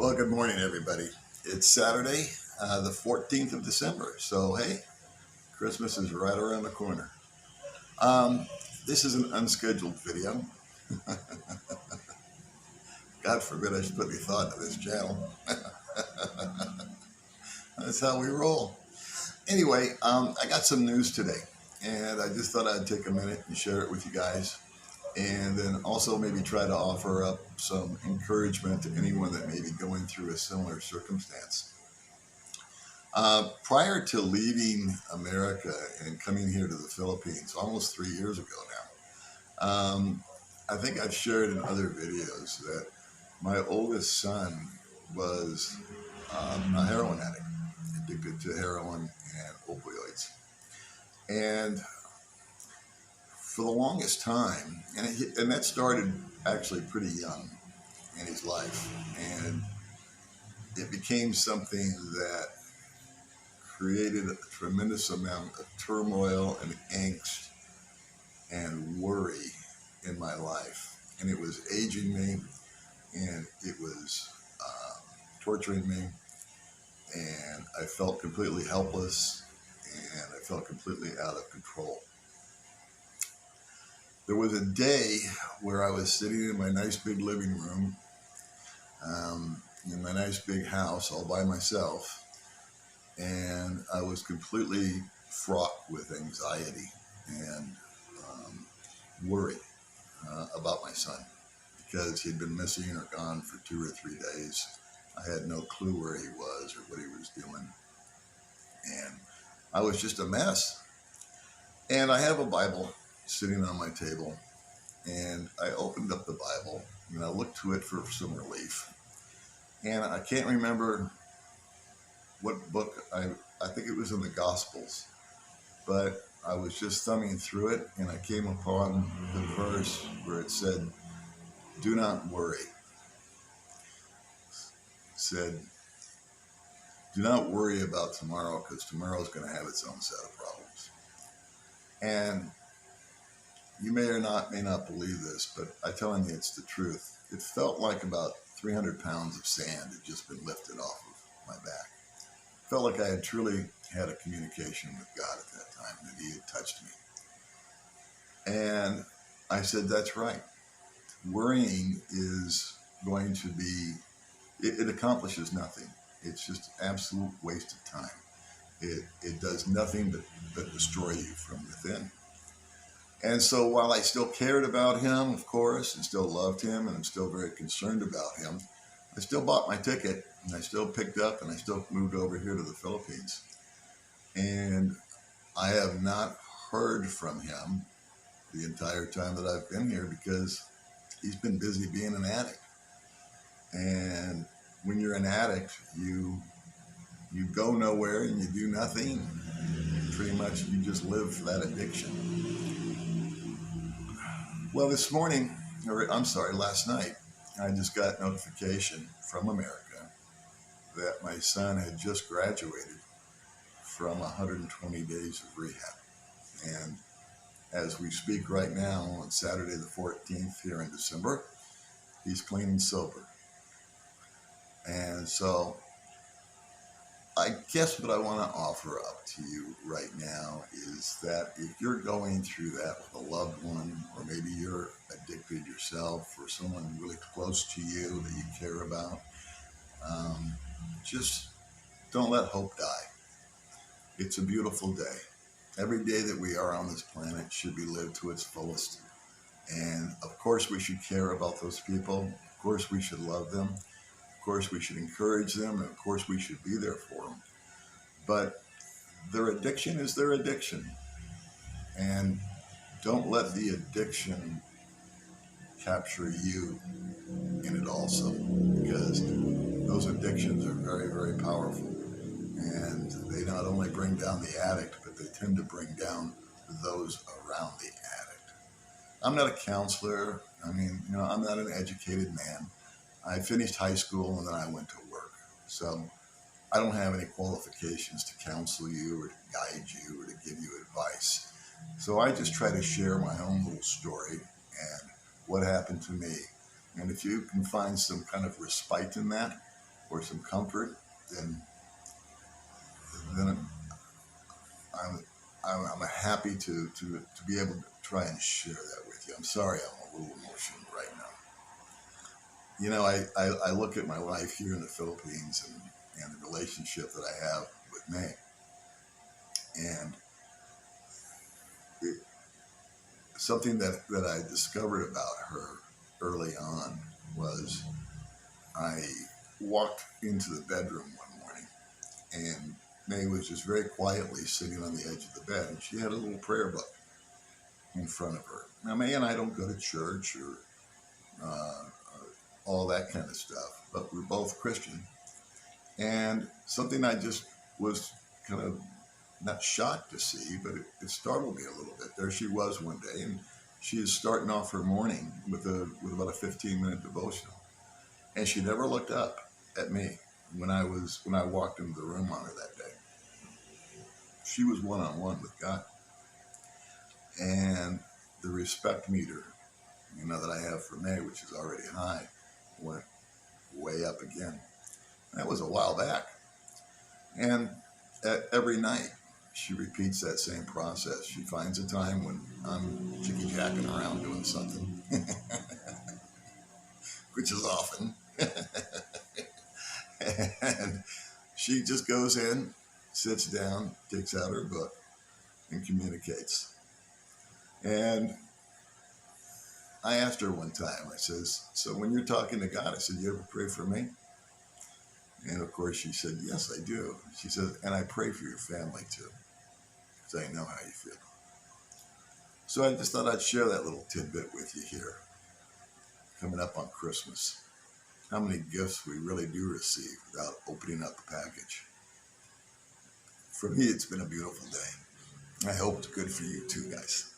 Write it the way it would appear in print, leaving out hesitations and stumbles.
Well, good morning, everybody. It's Saturday, the 14th of December. So, hey, Christmas is right around the corner. Um, this is an unscheduled video. God forbid I should put any thought into this channel. That's how we roll. Anyway, I got some news today, and I just thought I'd take a minute and share it with you guys. And then also maybe try to offer up some encouragement to anyone that may be going through a similar circumstance. Prior to leaving America and coming here to the Philippines almost 3 years ago now, I think I've shared in other videos that my oldest son was a heroin addict, addicted to heroin and opioids. And for the longest time, and that started actually pretty young in his life, and it became something that created a tremendous amount of turmoil and angst and worry in my life. And it was aging me, and it was torturing me, and I felt completely helpless, and I felt completely out of control. There was a day where I was sitting in my nice big living room, in my nice big house all by myself, and I was completely fraught with anxiety and worry about my son because he'd been missing or gone for 2 or 3 days. I had no clue where he was or what he was doing, and I was just a mess. And I have a Bible sitting on my table, and I opened up the Bible and I looked to it for some relief. And I can't remember what book, I think it was in the Gospels, but I was just thumbing through it and I came upon the verse where it said, "Do not worry." It said, "Do not worry about tomorrow, because tomorrow's going to have its own set of problems." And you may not believe this, but I'm telling you it's the truth. It felt like about 300 pounds of sand had just been lifted off of my back. It felt like I had truly had a communication with God at that time, that he had touched me. And I said, that's right. Worrying is going to be, it accomplishes nothing. It's just absolute waste of time. It does nothing but destroy you from within. And so while I still cared about him, of course, and still loved him, and I'm still very concerned about him, I still bought my ticket, and I still picked up, and I still moved over here to the Philippines. And I have not heard from him the entire time that I've been here because he's been busy being an addict. And when you're an addict, you go nowhere and you do nothing. Pretty much you just live for that addiction. Well, last night, I just got notification from America that my son had just graduated from 120 days of rehab. And as we speak right now, on Saturday the 14th here in December, he's clean and sober. And so I guess what I want to offer up to you right now is that if you're going through that with a loved one, or maybe you're addicted yourself, or someone really close to you that you care about, just don't let hope die. It's a beautiful day. Every day that we are on this planet should be lived to its fullest. And of course we should care about those people. Of course we should love them. Of course we should encourage them. And of course we should be there for them. But their addiction is their addiction. And don't let the addiction capture you in it also, because those addictions are very, very powerful. And they not only bring down the addict, but they tend to bring down those around the addict. I'm not a counselor. I'm not an educated man. I finished high school and then I went to work. So I don't have any qualifications to counsel you or to guide you or to give you advice. So I just try to share my own little story and what happened to me. And if you can find some kind of respite in that, or some comfort, then then I'm happy to be able to try and share that with you. I'm sorry I'm a little emotional right now. You know, I look at my life here in the Philippines and the relationship that I have with May. And it, something that I discovered about her early on was I walked into the bedroom one morning and May was just very quietly sitting on the edge of the bed and she had a little prayer book in front of her. Now, May and I don't go to church or uh, all that kind of stuff, but we're both Christian. And something I just was kind of not shocked to see, but it startled me a little bit. There she was one day, and she is starting off her morning with about a 15-minute devotional, and she never looked up at me when I walked into the room on her that day. She was one on one with God, and the respect meter, that I have for May, which is already high, went way up again. That was a while back, and every night she repeats that same process. She finds a time when I'm jacking around doing something, which is often. And she just goes in, sits down, takes out her book, and communicates. And I asked her one time, I says, so when you're talking to God, I said, you ever pray for me? And of course she said, yes, I do. She said, and I pray for your family too, because I know how you feel. So I just thought I'd share that little tidbit with you here, coming up on Christmas. How many gifts we really do receive without opening up the package. For me, it's been a beautiful day. I hope it's good for you too, guys.